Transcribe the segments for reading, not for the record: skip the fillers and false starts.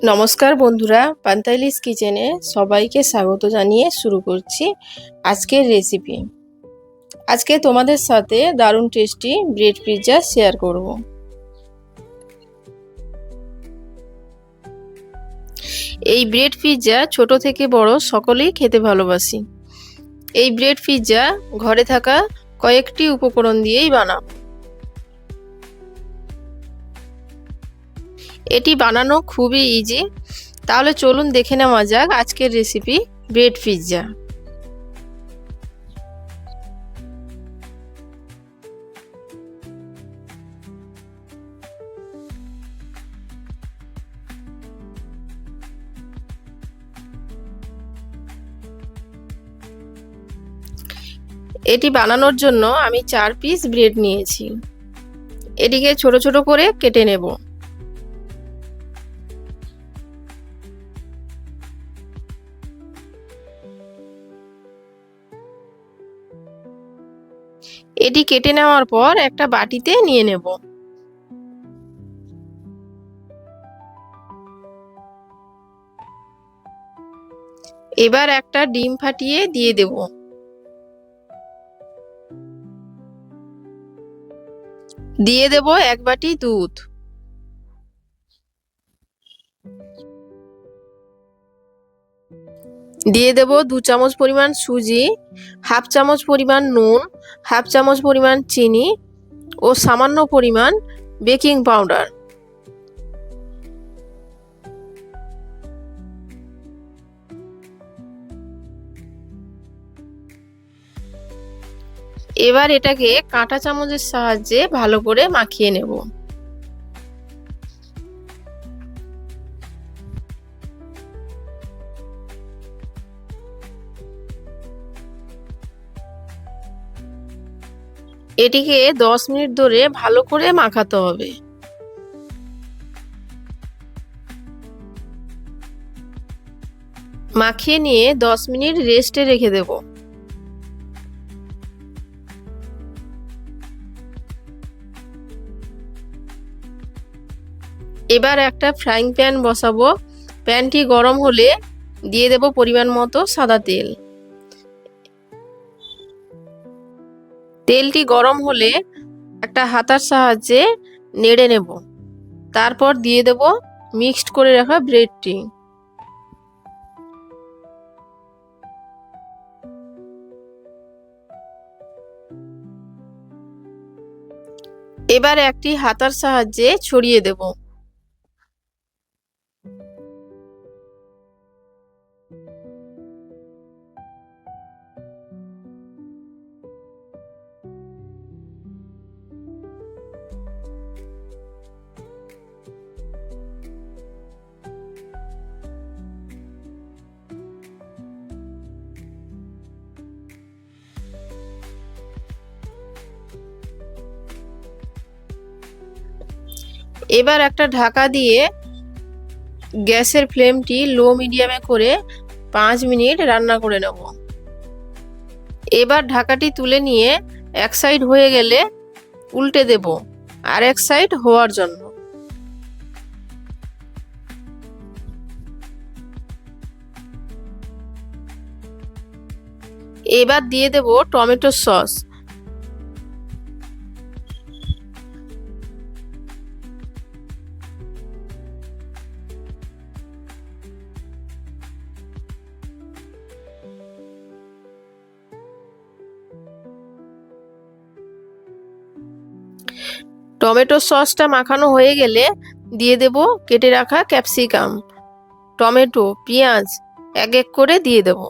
নমস্কার বন্ধুরা, পান্তাইলিস কিচেনে সবাইকে স্বাগত জানিয়ে শুরু করছি আজকের রেসিপি। আজকে তোমাদের সাথে দারুণ টেস্টি ব্রেড পিৎজা শেয়ার করব। এই ব্রেড পিৎজা ছোট থেকে বড় সকলেই খেতে ভালোবাসি। এই ব্রেড পিৎজা ঘরে থাকা কয়েকটি উপকরণ দিয়েই বানাবো। এটি বানানো খুবই ইজি। তাহলে চলুন দেখে নেওয়া যাক আজকের রেসিপি ব্রেড পিৎজা। এটি বানানোর জন্য আমি 4 পিস ব্রেড নিয়েছি। এটিকে ছোট ছোট করে কেটে নেব। এটি কেটে নেওয়ার পর একটা বাটিতে নিয়ে নেব। এবার একটা ডিম ফাটিয়ে দিয়ে দেব। দিয়ে দেব 1 বাটি দুধ। দিয়ে দেব 2 চামচ পরিমাণ সুজি, হাফ চামচ পরিমাণ নুন, হাফ চামচ পরিমাণ চিনি ও সামান্য পরিমাণ বেকিং পাউডার। এবার এটাকে কাঁটা চামচের সাহায্যে ভালো করে মাখিয়ে নেব। এটিকে 10 মিনিট ধরে ভালো করে মাখাতে হবে। মাখিয়ে নিয়ে 10 মিনিট রেস্টে রেখে দেব। এবার একটা ফ্রাইং প্যান বসাবো। প্যানটি গরম হলে দিয়ে দেব পরিমাণ মতো সাদা তেল। তেলটি গরম হলে একটা হাতার সাহায্যে নেড়ে নেব। তারপর দিয়ে দেব মিক্সড করে রাখা ব্রেডটি। এবার একটি হাতার সাহায্যে ছড়িয়ে দেব। এবার একটা ঢাকা দিয়ে গ্যাসের ফ্লেমটি লো মিডিয়ামে করে 5 মিনিট রান্না করে নেব। এবার ঢাকাটি তুলে নিয়ে এক সাইড হয়ে গেলে উল্টে দেব আর এক সাইড হওয়ার জন্য। এবার দিয়ে দেব টমেটো সস। টমেটো সসটা মাখানো হয়ে গেলে দিয়ে দেব কেটে রাখা ক্যাপসিকাম, টমেটো, পেঁয়াজ এক এক করে দিয়ে দেব।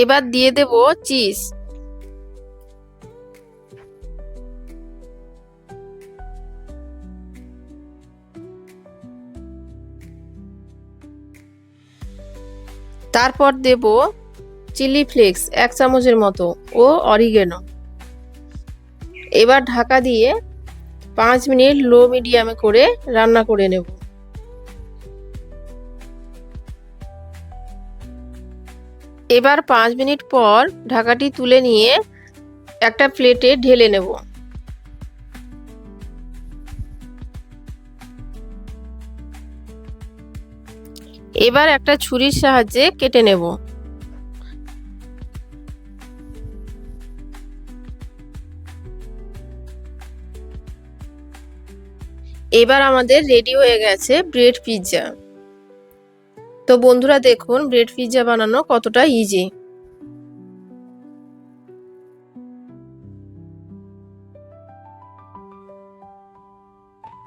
এবার দিয়ে দেব চিজ। তারপর দেব চিলি ফ্লেক্স 1 চামচের মতো ও অরিগেনো। এবার ঢাকা দিয়ে 5 মিনিট লো মিডিয়ামে করে রান্না করে নেব। এবার 5 মিনিট পর ঢাকাটি তুলে নিয়ে একটা প্লেটে ঢেলে নেব। এবার একটা ছুরির সাহায্যে কেটে নেব। এবার আমাদের রেডি হয়ে গেছে ব্রেড পিৎজা। তো বন্ধুরা দেখুন ব্রেড পিৎজা বানানো কতটা ইজি।